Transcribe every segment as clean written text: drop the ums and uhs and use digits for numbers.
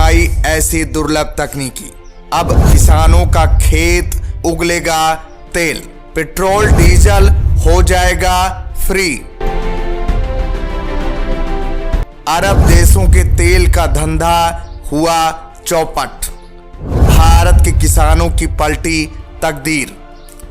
आई ऐसी दुर्लभ तकनीकी। अब किसानों का खेत उगलेगा तेल, पेट्रोल डीजल हो जाएगा फ्री। अरब देशों के तेल का धंधा हुआ चौपट। भारत के किसानों की पलटी तकदीर,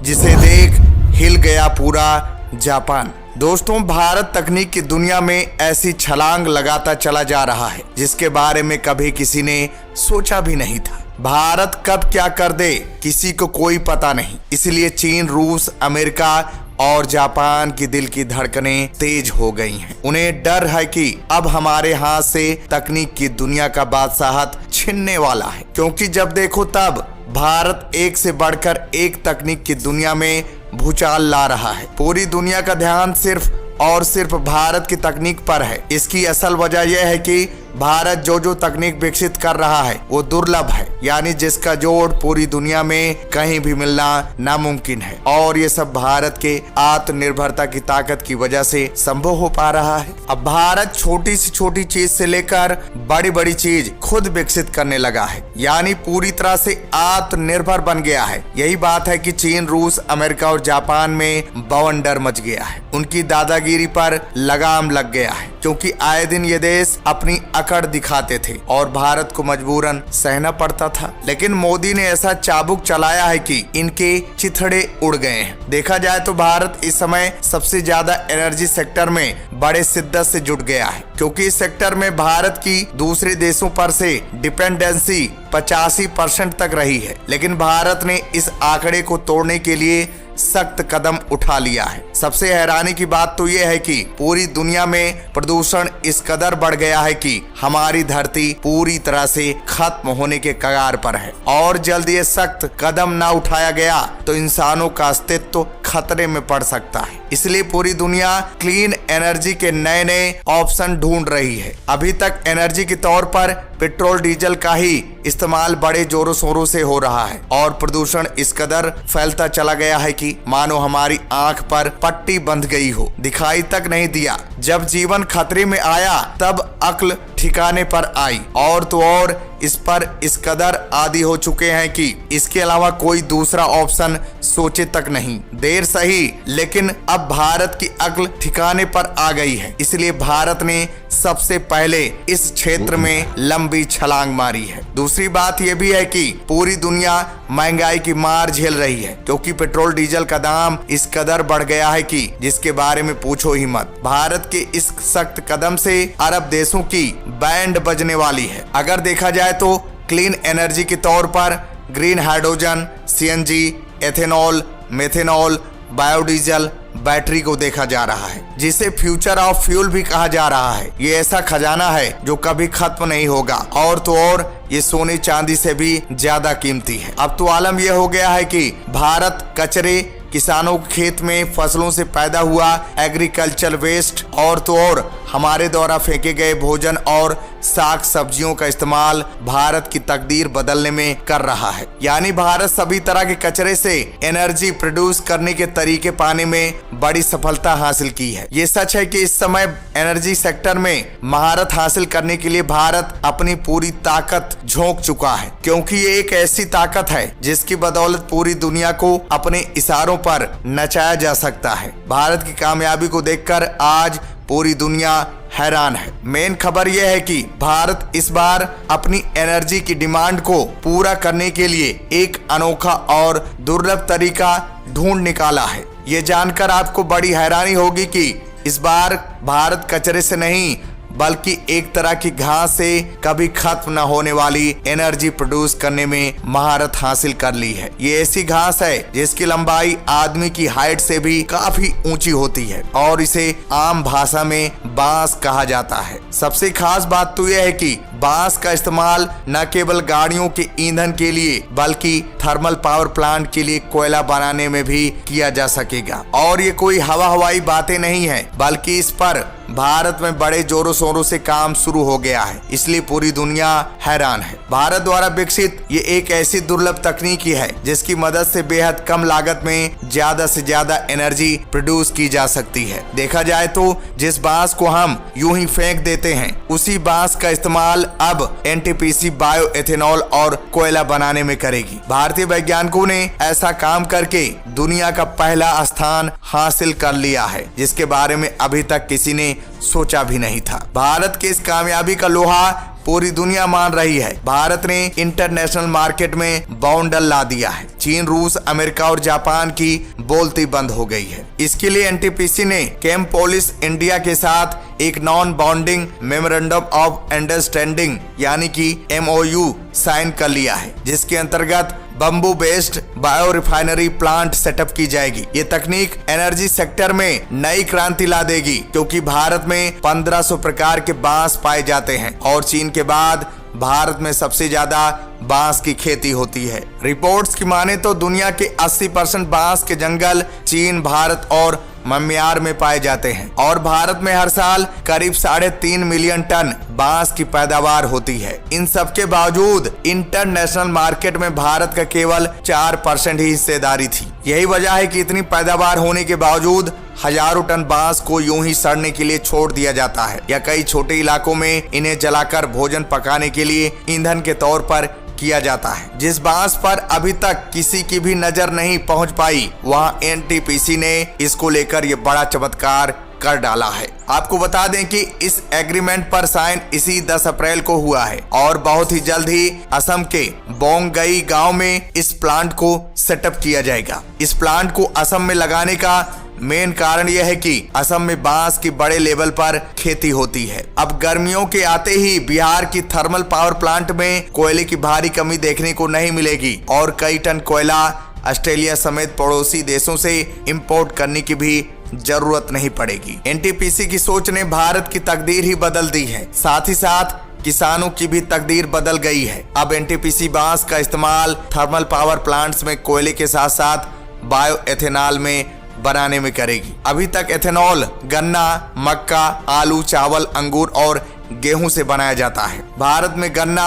जिसे देख हिल गया पूरा जापान। दोस्तों, भारत तकनीक की दुनिया में ऐसी छलांग लगाता चला जा रहा है जिसके बारे में कभी किसी ने सोचा भी नहीं था। भारत कब क्या कर दे किसी को कोई पता नहीं। इसलिए चीन, रूस, अमेरिका और जापान की दिल की धड़कनें तेज हो गई हैं। उन्हें डर है कि अब हमारे हाथ से तकनीक की दुनिया का बादशाहत छिनने वाला है, क्योंकि जब देखो तब भारत एक से बढ़कर एक तकनीक की दुनिया में भूचाल ला रहा है। पूरी दुनिया का ध्यान सिर्फ और सिर्फ भारत की तकनीक पर है। इसकी असल वजह यह है कि भारत जो जो तकनीक विकसित कर रहा है वो दुर्लभ है, यानी जिसका जोड़ पूरी दुनिया में कहीं भी मिलना नामुमकिन है। और ये सब भारत के आत्मनिर्भरता की ताकत की वजह से संभव हो पा रहा है। अब भारत छोटी से छोटी चीज से लेकर बड़ी बड़ी चीज खुद विकसित करने लगा है, यानी पूरी तरह से आत्मनिर्भर बन गया है। यही बात है कि चीन, रूस, अमेरिका और जापान में बवंडर मच गया है। उनकी दादागिरी पर लगाम लग गया है, क्योंकि आए दिन ये देश अपनी अकड़ दिखाते थे और भारत को मजबूरन सहना पड़ता था। लेकिन मोदी ने ऐसा चाबुक चलाया है कि इनके चिथड़े उड़ गए हैं। देखा जाए तो भारत इस समय सबसे ज्यादा एनर्जी सेक्टर में बड़े शिद्दत से जुट गया है, क्योंकि इस सेक्टर में भारत की दूसरे देशों पर से डिपेंडेंसी 85% तक रही है। लेकिन भारत ने इस आंकड़े को तोड़ने के लिए सख्त कदम उठा लिया है। सबसे हैरानी की बात तो यह है कि पूरी दुनिया में प्रदूषण इस कदर बढ़ गया है कि हमारी धरती पूरी तरह से खत्म होने के कगार पर है। और जल्द ये सख्त कदम ना उठाया गया तो इंसानों का अस्तित्व खतरे में पड़ सकता है। इसलिए पूरी दुनिया क्लीन एनर्जी के नए नए ऑप्शन ढूंढ रही है। अभी तक एनर्जी के तौर पर पेट्रोल डीजल का ही इस्तेमाल बड़े जोरों शोरों से हो रहा है और प्रदूषण इस कदर फैलता चला गया है कि मानो हमारी आंख पर पट्टी बंध गई हो, दिखाई तक नहीं दिया। जब जीवन खतरे में आया तब अक्ल ठिकाने पर आई, और तो और इस पर इस कदर आदी हो चुके हैं कि इसके अलावा कोई दूसरा ऑप्शन सोचे तक नहीं। देर सही, लेकिन अब भारत की अक्ल ठिकाने पर आ गई है। इसलिए भारत ने सबसे पहले इस क्षेत्र में लंबी छलांग मारी है। दूसरी बात यह भी है कि पूरी दुनिया महंगाई की मार झेल रही है, क्योंकि पेट्रोल डीजल का दाम इस कदर बढ़ गया है कि जिसके बारे में पूछो ही मत। भारत के इस सख्त कदम से अरब देशों की बैंड बजने वाली है। अगर देखा जाए तो क्लीन एनर्जी के तौर पर green hydrogen, CNG, ethanol, methanol, biodiesel, battery को देखा जा रहा है, जिसे फ्यूचर ऑफ फ्यूल भी कहा जा रहा है। ये ऐसा खजाना है जो कभी खत्म नहीं होगा, और तो और ये सोने चांदी से भी ज्यादा कीमती है। अब तो आलम यह हो गया है कि भारत कचरे, किसानों के खेत में फसलों से पैदा हुआ एग्रीकल्चर वेस्ट, और तो और हमारे द्वारा फेंके गए भोजन और साग सब्जियों का इस्तेमाल भारत की तकदीर बदलने में कर रहा है। यानी भारत सभी तरह के कचरे से एनर्जी प्रोड्यूस करने के तरीके पाने में बड़ी सफलता हासिल की है। ये सच है कि इस समय एनर्जी सेक्टर में महारत हासिल करने के लिए भारत अपनी पूरी ताकत झोंक चुका है, क्योंकि ये एक ऐसी ताकत है जिसकी बदौलत पूरी दुनिया को अपने इशारों पर नचाया जा सकता है। भारत की कामयाबी को देखकर आज पूरी दुनिया हैरान है। मेन खबर यह है कि भारत इस बार अपनी एनर्जी की डिमांड को पूरा करने के लिए एक अनोखा और दुर्लभ तरीका ढूंढ निकाला है। ये जानकर आपको बड़ी हैरानी होगी कि इस बार भारत कचरे से नहीं बल्कि एक तरह की घास से कभी खत्म न होने वाली एनर्जी प्रोड्यूस करने में महारत हासिल कर ली है। ये ऐसी घास है जिसकी लंबाई आदमी की हाइट से भी काफी ऊंची होती है और इसे आम भाषा में बांस कहा जाता है। सबसे खास बात तो यह है कि बांस का इस्तेमाल न केवल गाड़ियों के ईंधन के लिए बल्कि थर्मल पावर प्लांट के लिए कोयला बनाने में भी किया जा सकेगा। और ये कोई हवाई बातें नहीं है, बल्कि इस पर भारत में बड़े जोरों शोरों से काम शुरू हो गया है, इसलिए पूरी दुनिया हैरान है। भारत द्वारा विकसित ये एक ऐसी दुर्लभ तकनीकी है जिसकी मदद से बेहद कम लागत में ज्यादा से ज्यादा एनर्जी प्रोड्यूस की जा सकती है। देखा जाए तो जिस बांस को हम यूं ही फेंक देते हैं, उसी बांस का इस्तेमाल अब एनटीपीसी बायो एथेनॉल और कोयला बनाने में करेगी। भारतीय वैज्ञानिकों ने ऐसा काम करके दुनिया का पहला स्थान हासिल कर लिया है, जिसके बारे में अभी तक किसी ने सोचा भी नहीं था। भारत की इस कामयाबी का लोहा पूरी दुनिया मान रही है। भारत ने इंटरनेशनल मार्केट में बाउंडर ला दिया है। चीन, रूस, अमेरिका और जापान की बोलती बंद हो गई है। इसके लिए एनटीपीसी ने केमपोलिस इंडिया के साथ एक non bounding memorandum of understanding यानी कि MOU साइन कर लिया है, जिसके अंतर्गत bamboo based bio refinery plant setup की जाएगी। ये तकनीक एनर्जी सेक्टर में नई क्रांति ला देगी, क्योंकि भारत में 1500 प्रकार के बांस पाए जाते हैं और चीन के बाद भारत में सबसे ज्यादा बांस की खेती होती है। रिपोर्ट्स की माने तो दुनिया के 80% बांस के जंगल चीन, भारत और म्यांमार में पाए जाते हैं और भारत में हर साल करीब 3.5 मिलियन टन बांस की पैदावार होती है। इन सब के बावजूद इंटरनेशनल मार्केट में भारत का केवल 4% ही हिस्सेदारी थी। यही वजह है कि इतनी पैदावार होने के बावजूद हजारों टन बांस को यूं ही सड़ने के लिए छोड़ दिया जाता है या कई छोटे इलाकों में इन्हें जलाकर भोजन पकाने के लिए ईंधन के तौर पर किया जाता है। जिस बांस पर अभी तक किसी की भी नजर नहीं पहुंच पाई, वहां एनटीपीसी ने इसको लेकर ये बड़ा चमत्कार कर डाला है। आपको बता दें कि इस एग्रीमेंट पर साइन इसी 10 अप्रैल को हुआ है और बहुत ही जल्द ही असम के बोंगई गांव में इस प्लांट को सेटअप किया जाएगा। इस प्लांट को असम में लगाने का मेन कारण यह है कि असम में बांस की बड़े लेवल पर खेती होती है। अब गर्मियों के आते ही बिहार की थर्मल पावर प्लांट में कोयले की भारी कमी देखने को नहीं मिलेगी और कई टन कोयला ऑस्ट्रेलिया समेत पड़ोसी देशों से इंपोर्ट करने की भी जरूरत नहीं पड़ेगी। एनटीपीसी की सोच ने भारत की तकदीर ही बदल दी है, साथ ही साथ किसानों की भी तकदीर बदल गई है। अब एनटीपीसी बांस का इस्तेमाल थर्मल पावर प्लांट्स में कोयले के साथ साथ बायो एथेनॉल में बनाने में करेगी। अभी तक एथेनॉल गन्ना, मक्का, आलू, चावल, अंगूर और गेहूं से बनाया जाता है। भारत में गन्ना,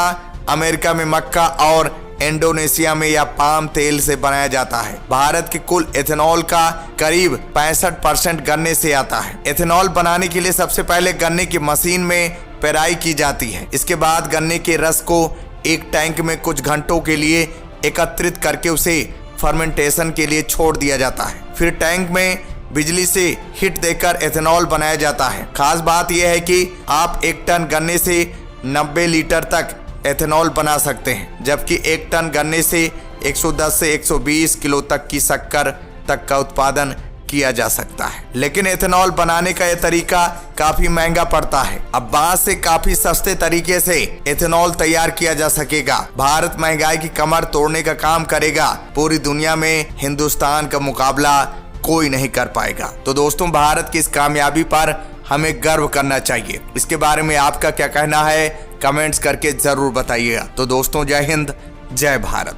अमेरिका में मक्का और इंडोनेशिया में या पाम तेल से बनाया जाता है। भारत के कुल एथेनॉल का करीब 65% गन्ने से आता है। एथेनॉल बनाने के लिए सबसे पहले गन्ने की मशीन में पेराई की जाती है। इसके बाद गन्ने के रस को एक टैंक में कुछ घंटों के लिए एकत्रित करके उसे फर्मेंटेशन के लिए छोड़ दिया जाता है। फिर टैंक में बिजली से हीट देकर एथेनॉल बनाया जाता है। खास बात यह है कि आप 1 टन गन्ने से 90 लीटर तक एथेनॉल बना सकते हैं, जबकि 1 टन गन्ने से 110 से 120 किलो तक की शक्कर तक का उत्पादन किया जा सकता है। लेकिन एथेनॉल बनाने का यह तरीका काफी महंगा पड़ता है। अब बांस से काफी सस्ते तरीके से एथेनॉल तैयार किया जा सकेगा। भारत महंगाई की कमर तोड़ने का काम करेगा। पूरी दुनिया में हिंदुस्तान का मुकाबला कोई नहीं कर पाएगा। तो दोस्तों, भारत की इस कामयाबी पर हमें गर्व करना चाहिए। इसके बारे में आपका क्या कहना है, कमेंट्स करके जरूर बताइएगा। तो दोस्तों, जय हिंद, जय भारत।